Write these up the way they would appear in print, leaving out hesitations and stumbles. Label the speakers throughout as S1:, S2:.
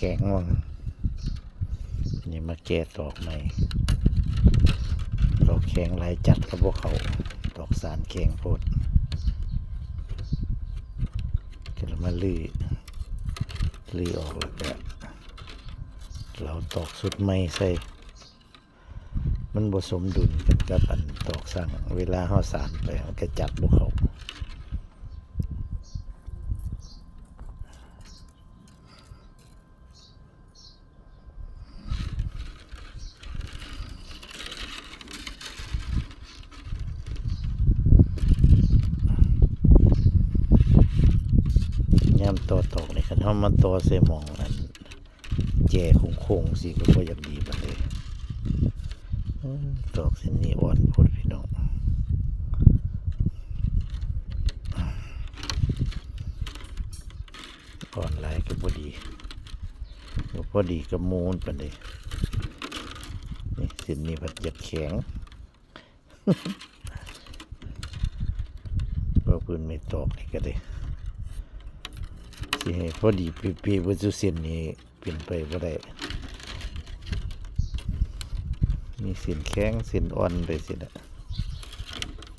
S1: ข็งว่งนี่มาแก้ตอกใหม่ตอกแข็งหลายจัดกับพวกเขาตอกสารแข็งโพดก็เลยมาลื้อออกแล้วก็เราตอกสุดใหม่ใส่มันผสมดุลกันกับอันตอกสั่งเวลาห่อสารไปมันก็จับพวกเขาย่ำตัวตอกนี่คันเขามันตัวเสมองอันแจ่โค้งๆสิก็บ่อยากดีบัดเลยตอกเส้นนี้อ่อนพุดพี่น้องอ่อนหลายก็พอดีกับมูนปานนี้นี่เส้นนี้มันจะแข็งเพราะพื้นไม่ตอกนี่ก็ได้สิให้พอดีเป๊ะๆบ่ซุเส้นนี้เป็นไปบ่ได้มีเส้นแข็งเส้นอ่อนไปสินะ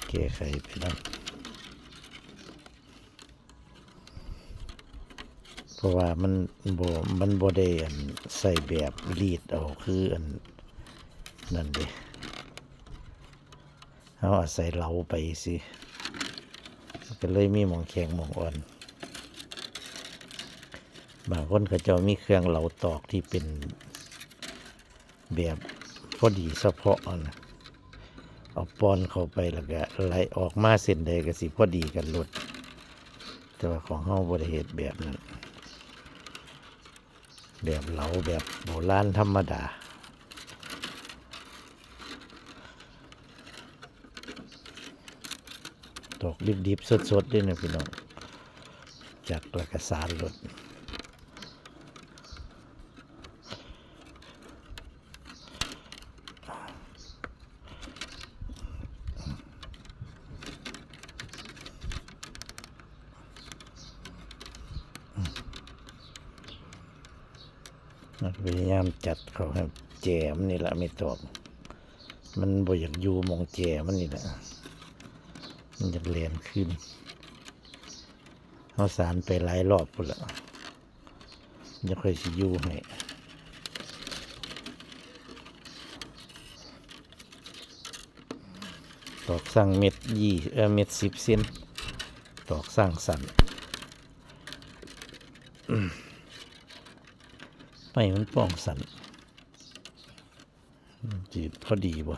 S1: แก้ไขไปนะเพราะว่ามันบ่ได้อันใส่แบบรีดเอาคืออันนั่นเด้เอาอาศัยเหลาไปสิก็เลยมีหม่องแข็งหม่องอ่อนบางคนเขาเจ้ามีเครื่องเหลาตอกที่เป็นแบบพอดีเฉพาะนะเอาป้อนเข้าไปแล้วก็ไหลออกมาเส้นใดก็สิพอดีกันหลดแต่ว่าของเฮาบ่ได้เฮ็ดแบบนั้นแบบเหลาแบบโบราณธรรมดาตอกดิบๆสดๆด้วยนะพี่น้องจากแล้วก็สารหลดพยายามจัดเขาให้แจมนี่แหละไม่ตอกมันบ่อยากอยู่มองแจมันนี่แหละมันจะเรียนขึ้นเอาสารไปหลายรอบพุ่นละจะค่อยสิอยู่ให้ตอกสั่งเม็ดเม็ด10 เซนตอกสั่งสั่นไม่มันป้องสันจีพอดีบ่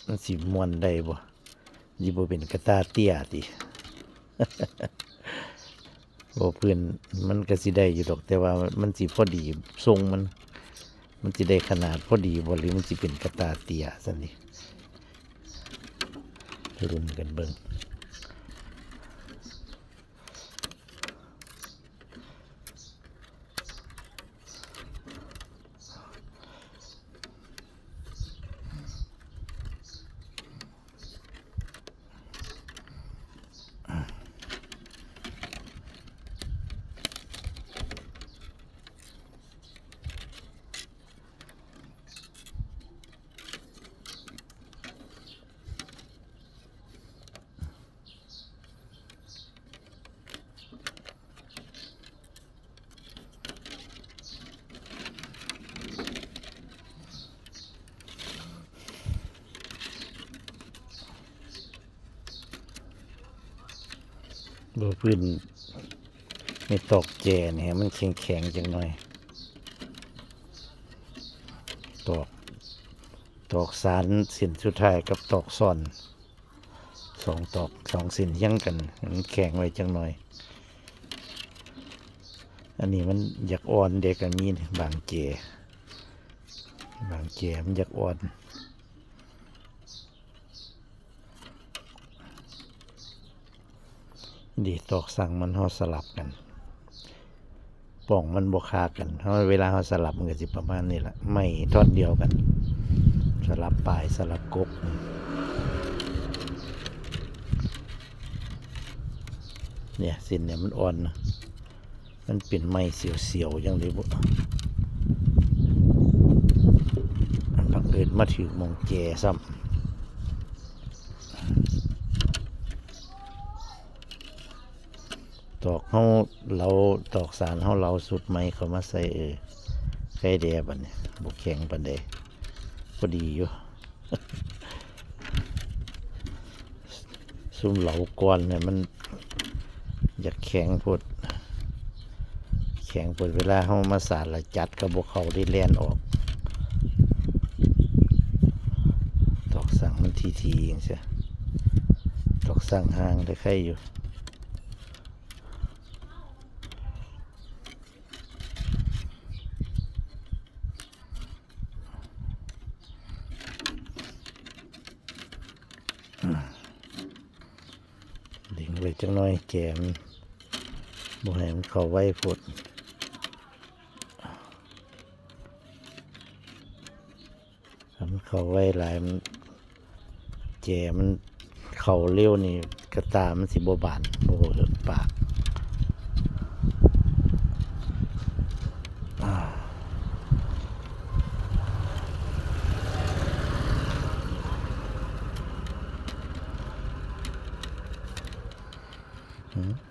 S1: มันสีมวนได้บ่ยีบ่เป็นกระตาเตี้ยติ บ่เพื่อนมันก็สิได้อยู่ดอกแต่ว่ามันสิพอดีทรงมันสิได้ขนาดพอดีบ่หรือมันสิเป็นกระตาเตี้ยซั่นนี่ลุ้นกันเบิ่งบ่พื้นไม่ตอกแจเนี่ยมันแข็งจังหน่อยตอกสารเส้นสุดท้ายกับตอกซ่อน2 ตอก2 เส้นยังกันมันแข็งไว้จังหน่อยอันนี้มันอยากอ่อนเด็กก็มีบางแจมันอยากอ่อนดีตอกสั่งมันห่อสลับกันป่องมันบวคากันเพราะเวลาห่อสลับมันก็สิประมาณนี้แหละไม่ทอดเดียวกันสลับปลายสลับกกเนี่ยสินเนี่ยมันอ่อนนะ มันเป็นไม้เสียวๆอย่างเลยบุอันบังเอิญมาถือมองแจซ้ำตอกเขาเราตอกสารเขาเราสุดไม้เขามาใส่ไข่แดบอันนี้บุกแข็งปันเดพอดีอยู่ ซุ่มเหลาก้อนเนี่ยมันอยากแข็งพดแข็งพดเวลาเขามาสารละจัดกับบวเขาได้แล่นออกตอกสั่งมันทีๆอย่างเสียตอกสั่งห่างได้ใครอยู่ดึงไว้จังน้อยแจมบ่ให้มันเข้าไว้พดถ้ามันเข้าไว้หลายมันแจมันเข้าเร็วนี่กระตามันสิบ่บานโอ้โหปาก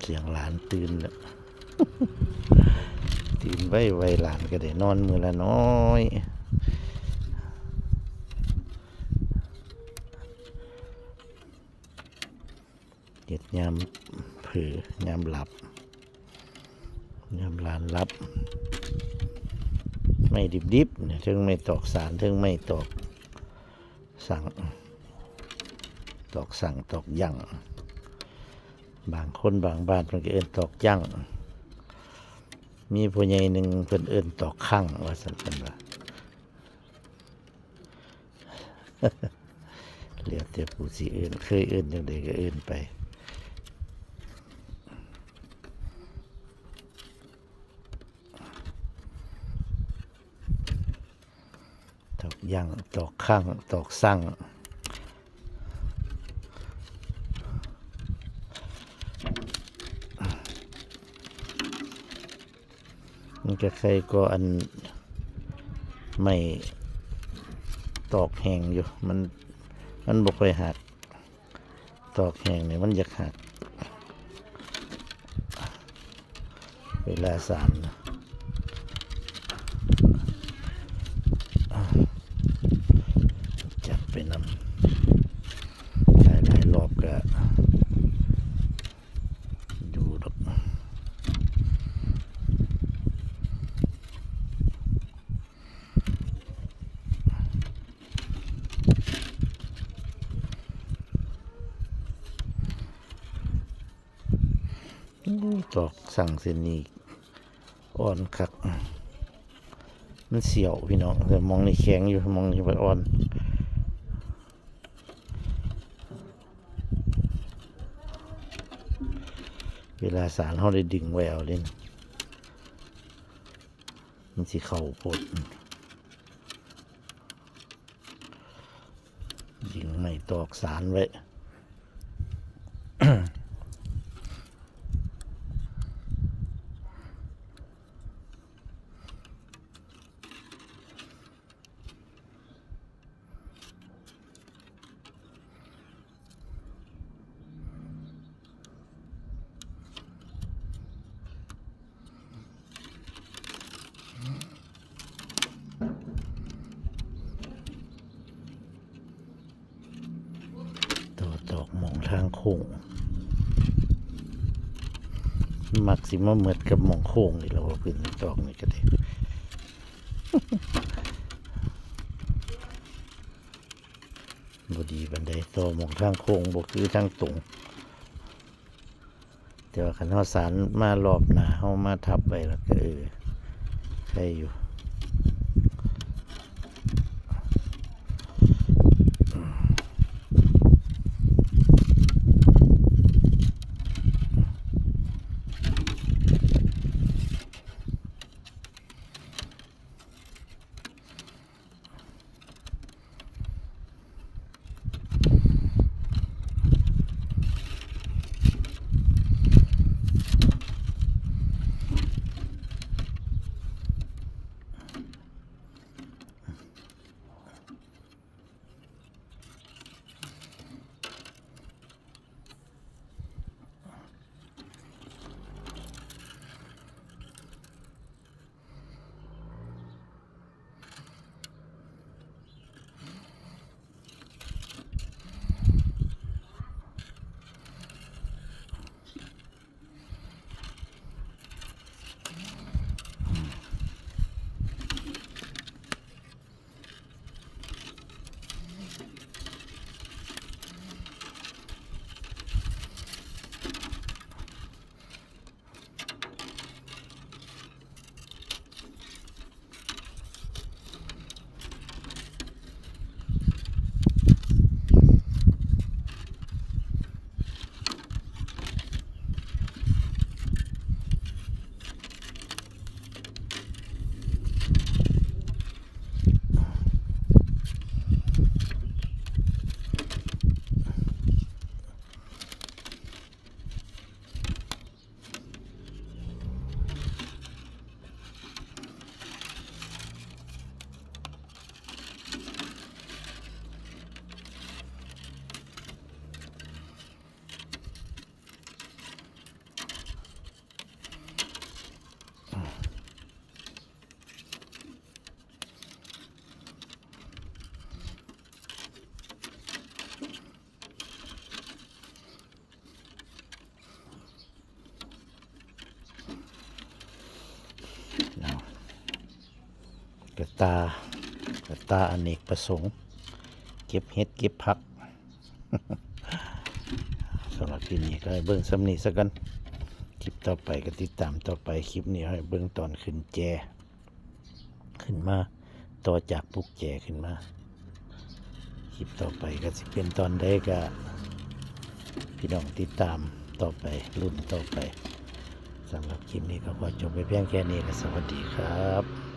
S1: เสียงหลานตื่นแล้ว ตื่นไว้หลานก็ได้นอนมือละน้อยเจ็ดยามผือยามหลับยามหลานหลับไม่ดิบเนี่ยถึงไม่ตอกสารถึงไม่ตอกสั่งตอกสั่งตอกยั่งบางคนบางบ้านเพิ่นก็เอิ้นตอกยั่งมีผู้ใหญ่หนึ่งเพิ่นเอิ้นตอกข้างว่าซั่นเพิ่นว่า เรียกแต่ผู้สิเอิ้นเคยเอิ้นจังไดก็เอิ้นไปตอกยั่งตอกข้างตอกสั่งมันก็ใครก็อันไม่ตอกแห้งอยู่มันบ่ค่อยหักตอกแห้งเนี่ยมันอยากหักเวลาสารจับไปนำหลายรอบก็ดูดอกตอกสั่งเส้นนี้อ่อนคักมันเสียวพี่น้องแต่มองนี่แข็งอยู่มองนี่มันอ่อนเวลาสารเขาได้ดึงไว้เอาเล่นมันสิเข่าปดดึงไม่ตอกสารไว้ตอกหมองทางโค้งมักสิมาเหมือดกับหมองโค้งนี่เราขึ้นตอกนี่ก็ได้ บดีบันไดต่อหมองทางโค้งบคือทางตรงแต่ว่าคันเฮาสารมารอบหน้าเฮามาทับไปแล้วก็ใช่อยู่ กระตาอเนกประสงค์เก็บเห็ดเก็บผัก สำหรับคลิปนี้ก็ให้เบิ่งซ้ำนี้ซะกันคลิปต่อไปก็ติดตามต่อไปคลิปนี้ให้เบิ่งตอนขึ้นแจขึ้นมาต่อจากปลุกแจขึ้นมาคลิปต่อไปก็สิเป็นตอนใดก็พี่น้องติดตามต่อไปรุ่นต่อไปสำหรับคลิปนี้ก็ขอจบไปเพียงแค่นี้ก็สวัสดีครับ